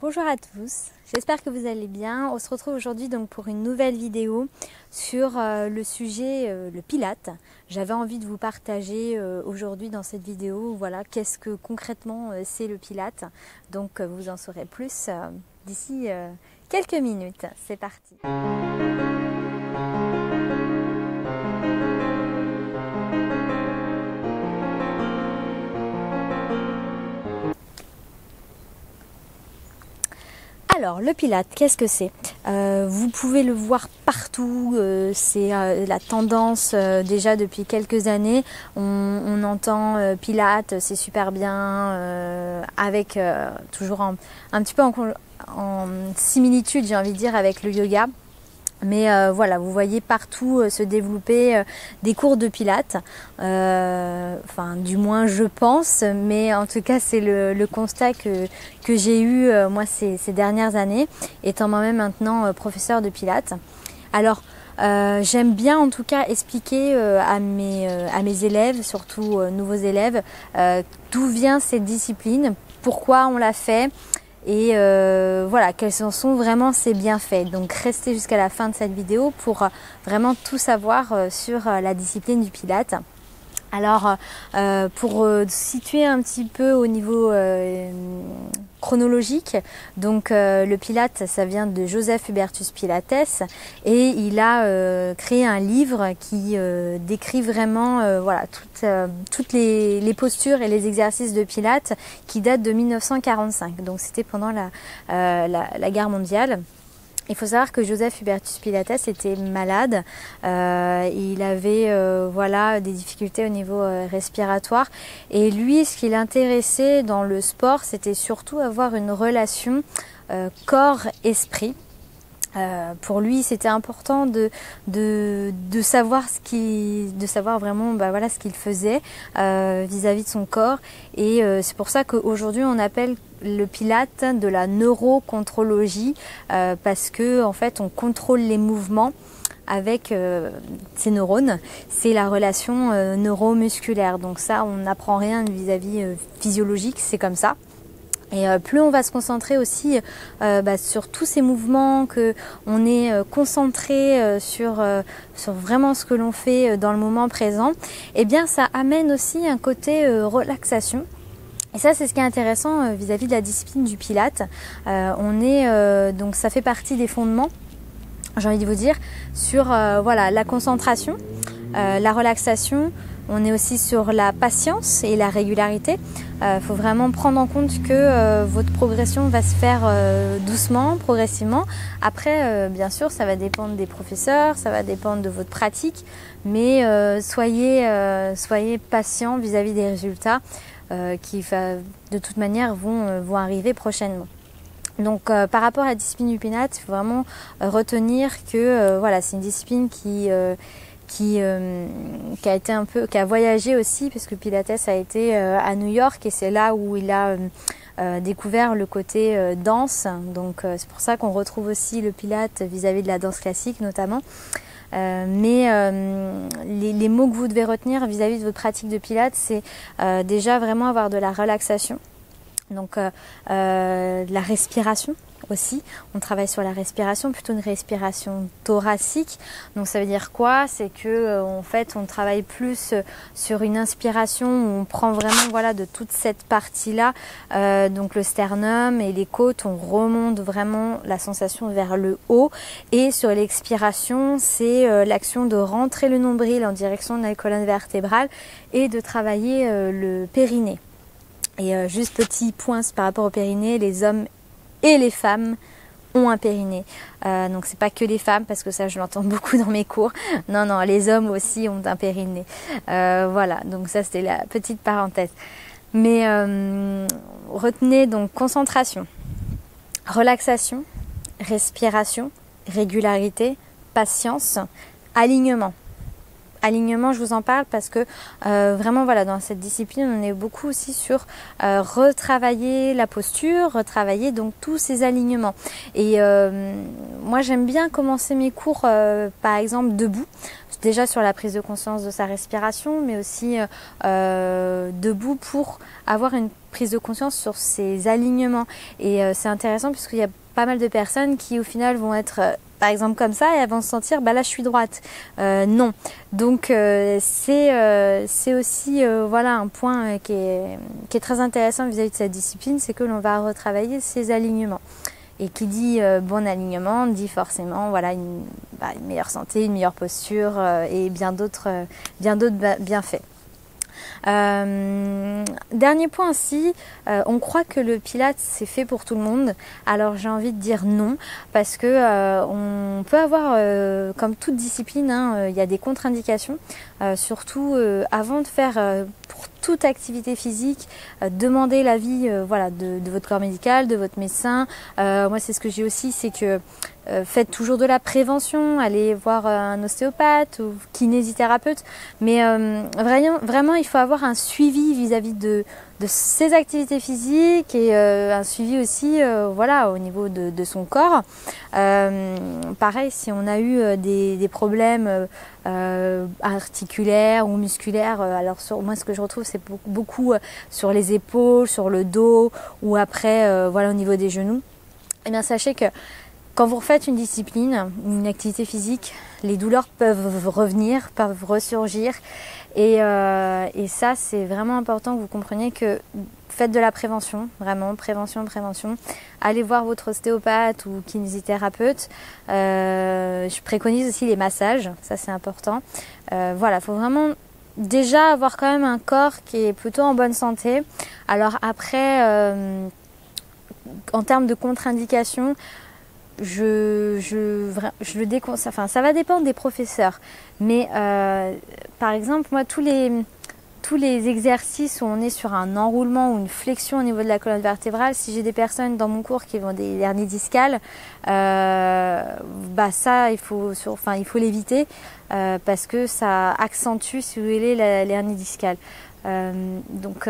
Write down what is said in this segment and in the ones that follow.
Bonjour à tous, j'espère que vous allez bien. On se retrouve aujourd'hui donc pour une nouvelle vidéo sur le sujet le Pilate. J'avais envie de vous partager aujourd'hui dans cette vidéo, voilà, qu'est-ce que concrètement c'est le Pilate. Donc vous en saurez plus d'ici quelques minutes. C'est parti. Alors, le Pilate, qu'est-ce que c'est? Vous pouvez le voir partout, c'est la tendance déjà depuis quelques années. On entend Pilate, c'est super bien, avec toujours un petit peu en similitude, j'ai envie de dire, avec le yoga. Mais voilà, vous voyez partout se développer des cours de Pilates, enfin du moins je pense, mais en tout cas c'est le constat que j'ai eu moi ces dernières années, étant moi-même maintenant professeur de Pilates. Alors j'aime bien en tout cas expliquer à mes élèves, surtout nouveaux élèves, d'où vient cette discipline, pourquoi on l'a fait. Et voilà, quels en sont vraiment ses bienfaits. Donc restez jusqu'à la fin de cette vidéo pour vraiment tout savoir sur la discipline du Pilate. Alors pour situer un petit peu au niveau chronologique, donc le Pilate, ça vient de Joseph Hubertus Pilates et il a créé un livre qui décrit vraiment voilà, toutes les postures et les exercices de Pilate qui datent de 1945, donc c'était pendant la guerre mondiale. Il faut savoir que Joseph Hubertus Pilates était malade, il avait voilà, des difficultés au niveau respiratoire et lui, ce qui l'intéressait dans le sport, c'était surtout avoir une relation corps-esprit. Pour lui, c'était important de savoir vraiment voilà, ce qu'il faisait vis-à-vis de son corps. Et c'est pour ça qu'aujourd'hui, on appelle le Pilate de la neurocontrologie parce que en fait, on contrôle les mouvements avec ces neurones. C'est la relation neuromusculaire. Donc ça, on n'apprend rien vis-à-vis physiologique, c'est comme ça. Et plus on va se concentrer aussi sur tous ces mouvements, que on est concentré sur vraiment ce que l'on fait dans le moment présent, et bien ça amène aussi un côté relaxation. Et ça, c'est ce qui est intéressant vis-à-vis de la discipline du Pilate. Donc ça fait partie des fondements, j'ai envie de vous dire, sur voilà, la concentration, la relaxation. On est aussi sur la patience et la régularité. Faut vraiment prendre en compte que votre progression va se faire doucement, progressivement. Après, bien sûr, ça va dépendre des professeurs, ça va dépendre de votre pratique, mais soyez patient vis-à-vis des résultats qui, de toute manière, vont arriver prochainement. Donc par rapport à la discipline du Pilate, il faut vraiment retenir que voilà, c'est une discipline qui a voyagé aussi, parce que Pilates a été à New York et c'est là où il a découvert le côté danse. Donc c'est pour ça qu'on retrouve aussi le Pilate vis-à-vis de la danse classique notamment. Mais les mots que vous devez retenir vis-à-vis de votre pratique de Pilates, c'est déjà vraiment avoir de la relaxation. Donc la respiration aussi, on travaille sur la respiration, plutôt une respiration thoracique. Donc ça veut dire quoi? C'est que en fait on travaille plus sur une inspiration où on prend vraiment voilà de toute cette partie là, donc le sternum et les côtes, on remonte vraiment la sensation vers le haut, et sur l'expiration c'est l'action de rentrer le nombril en direction de la colonne vertébrale et de travailler le périnée. Et juste petit point par rapport au périnée, les hommes et les femmes ont un périnée. Donc c'est pas que les femmes, parce que ça je l'entends beaucoup dans mes cours. Non, les hommes aussi ont un périnée. Voilà, donc ça c'était la petite parenthèse. Mais retenez donc concentration, relaxation, respiration, régularité, patience, alignement. Alignement, je vous en parle parce que vraiment voilà, dans cette discipline on est beaucoup aussi sur retravailler la posture, retravailler donc tous ces alignements. Et moi j'aime bien commencer mes cours par exemple debout, déjà sur la prise de conscience de sa respiration, mais aussi debout pour avoir une prise de conscience sur ses alignements. Et c'est intéressant puisqu'il y a pas mal de personnes qui au final vont être par exemple comme ça et elles vont se sentir bah là je suis droite. Non. Donc c'est aussi voilà un point qui est très intéressant vis-à-vis de cette discipline, c'est que l'on va retravailler ses alignements. Et qui dit bon alignement dit forcément voilà une meilleure santé, une meilleure posture et bien d'autres bienfaits. Dernier point aussi, on croit que le Pilates c'est fait pour tout le monde. Alors j'ai envie de dire non, parce que on peut avoir, comme toute discipline, il y a des contre-indications. Surtout avant de faire pour toute activité physique, demandez l'avis voilà, de votre corps médical, de votre médecin. Moi c'est ce que j'ai aussi, c'est que faites toujours de la prévention, allez voir un ostéopathe ou kinésithérapeute, mais vraiment il faut avoir un suivi vis-à-vis de ses activités physiques et un suivi aussi voilà, au niveau de son corps. Pareil, si on a eu des problèmes articulaires ou musculaires, alors moi ce que je retrouve c'est beaucoup sur les épaules, sur le dos ou après voilà, au niveau des genoux. Et bien sachez que quand vous refaites une discipline, une activité physique, les douleurs peuvent revenir, peuvent ressurgir. Et ça, c'est vraiment important que vous compreniez que faites de la prévention, vraiment, prévention. Allez voir votre ostéopathe ou kinésithérapeute. Je préconise aussi les massages, ça c'est important. Voilà, il faut vraiment déjà avoir quand même un corps qui est plutôt en bonne santé. Alors après, en termes de contre-indications, je le déconseille, enfin ça va dépendre des professeurs, mais par exemple moi tous les exercices où on est sur un enroulement ou une flexion au niveau de la colonne vertébrale, si j'ai des personnes dans mon cours qui ont des hernies discales, bah ça il faut l'éviter parce que ça accentue si vous voulez l'hernie discale. Donc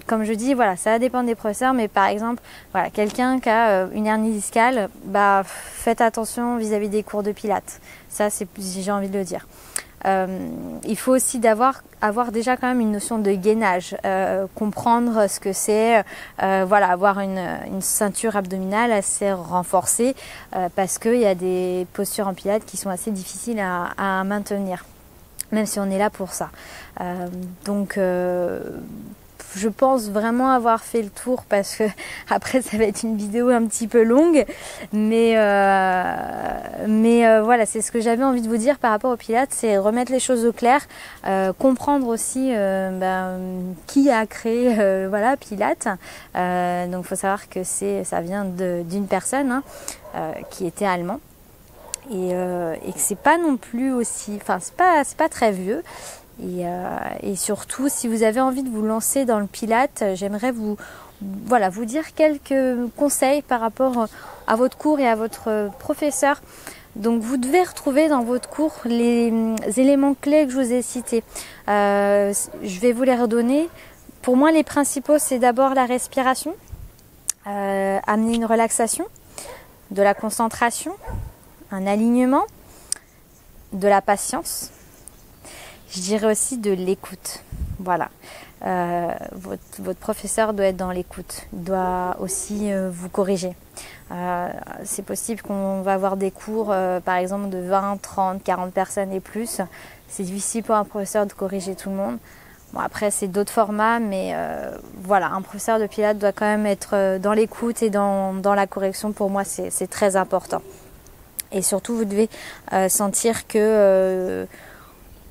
comme je dis, voilà, ça va dépendre des professeurs, mais par exemple, voilà, quelqu'un qui a une hernie discale, bah faites attention vis-à-vis des cours de pilates. Ça, j'ai envie de le dire. Il faut aussi avoir déjà quand même une notion de gainage, comprendre ce que c'est, voilà, avoir une ceinture abdominale assez renforcée parce qu'il y a des postures en pilates qui sont assez difficiles à maintenir, même si on est là pour ça. Donc je pense vraiment avoir fait le tour parce que après ça va être une vidéo un petit peu longue, mais voilà, c'est ce que j'avais envie de vous dire par rapport au Pilates, c'est remettre les choses au clair, comprendre aussi qui a créé voilà, Pilates. Donc il faut savoir que ça vient d'une personne qui était allemand. Et que c'est pas non plus aussi, enfin c'est pas très vieux. Et surtout, si vous avez envie de vous lancer dans le Pilates, j'aimerais vous dire quelques conseils par rapport à votre cours et à votre professeur. Donc vous devez retrouver dans votre cours les éléments clés que je vous ai cités. Je vais vous les redonner. Pour moi, les principaux, c'est d'abord la respiration, amener une relaxation, de la concentration, un alignement, de la patience. Je dirais aussi de l'écoute. Voilà. Votre professeur doit être dans l'écoute. Il doit aussi vous corriger. C'est possible qu'on va avoir des cours, par exemple, de 20, 30, 40 personnes et plus. C'est difficile pour un professeur de corriger tout le monde. Bon, après, c'est d'autres formats, mais voilà, un professeur de Pilates doit quand même être dans l'écoute et dans la correction. Pour moi, c'est très important. Et surtout, vous devez sentir que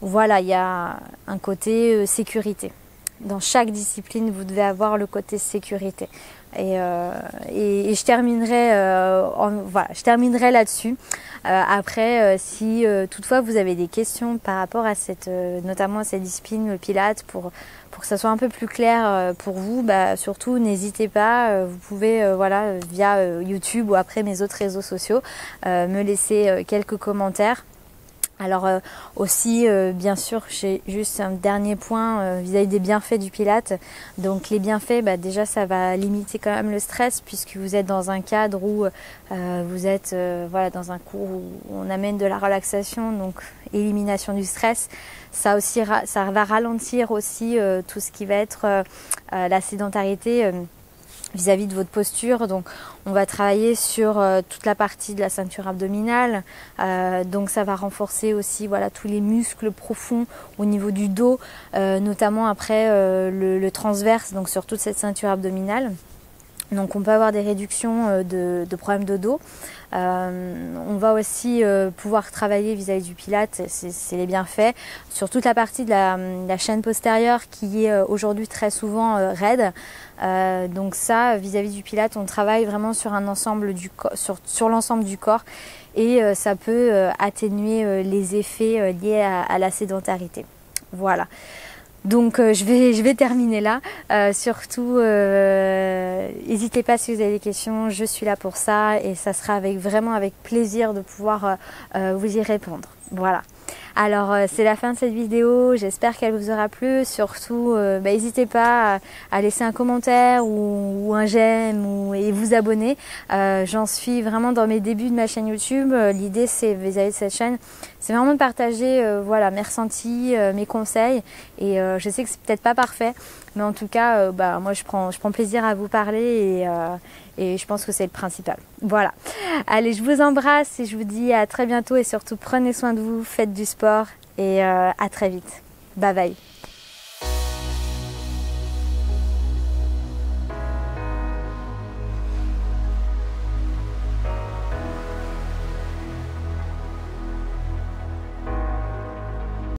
voilà, il y a un côté sécurité. Dans chaque discipline, vous devez avoir le côté sécurité. Et je terminerai, je terminerai là-dessus. Après, si toutefois vous avez des questions par rapport à notamment à cette discipline, le Pilates, pour que ça soit un peu plus clair pour vous, bah, surtout n'hésitez pas. Vous pouvez, voilà, via YouTube ou après mes autres réseaux sociaux, me laisser quelques commentaires. Alors aussi, bien sûr, j'ai juste un dernier point vis-à-vis des bienfaits du Pilates. Donc les bienfaits, bah, déjà ça va limiter quand même le stress puisque vous êtes dans un cadre où vous êtes voilà, dans un cours où on amène de la relaxation. Donc élimination du stress. Ça aussi, ça va ralentir aussi tout ce qui va être la sédentarité vis-à-vis de votre posture. Donc on va travailler sur toute la partie de la ceinture abdominale, donc ça va renforcer aussi voilà, tous les muscles profonds au niveau du dos, notamment après le transverse, donc sur toute cette ceinture abdominale. Donc on peut avoir des réductions de problèmes de dos. On va aussi pouvoir travailler vis-à-vis du pilate, c'est les bienfaits, sur toute la partie de la chaîne postérieure qui est aujourd'hui très souvent raide. Donc ça, vis-à-vis du pilate, on travaille vraiment sur un ensemble du sur l'ensemble du corps et ça peut atténuer les effets liés à la sédentarité. Voilà. Donc je vais terminer là. Surtout, n'hésitez pas si vous avez des questions, je suis là pour ça et ça sera vraiment avec plaisir de pouvoir vous y répondre. Voilà. Alors c'est la fin de cette vidéo, j'espère qu'elle vous aura plu. Surtout, n'hésitez pas à laisser un commentaire ou un j'aime et vous abonner. J'en suis vraiment dans mes débuts de ma chaîne YouTube. L'idée c'est vis-à-vis de cette chaîne, c'est vraiment de partager voilà, mes ressentis, mes conseils. Et je sais que c'est peut-être pas parfait, mais en tout cas, moi je prends plaisir à vous parler et je pense que c'est le principal. Voilà. Allez, je vous embrasse et je vous dis à très bientôt et surtout prenez soin de vous, faites du sport et à très vite. Bye bye.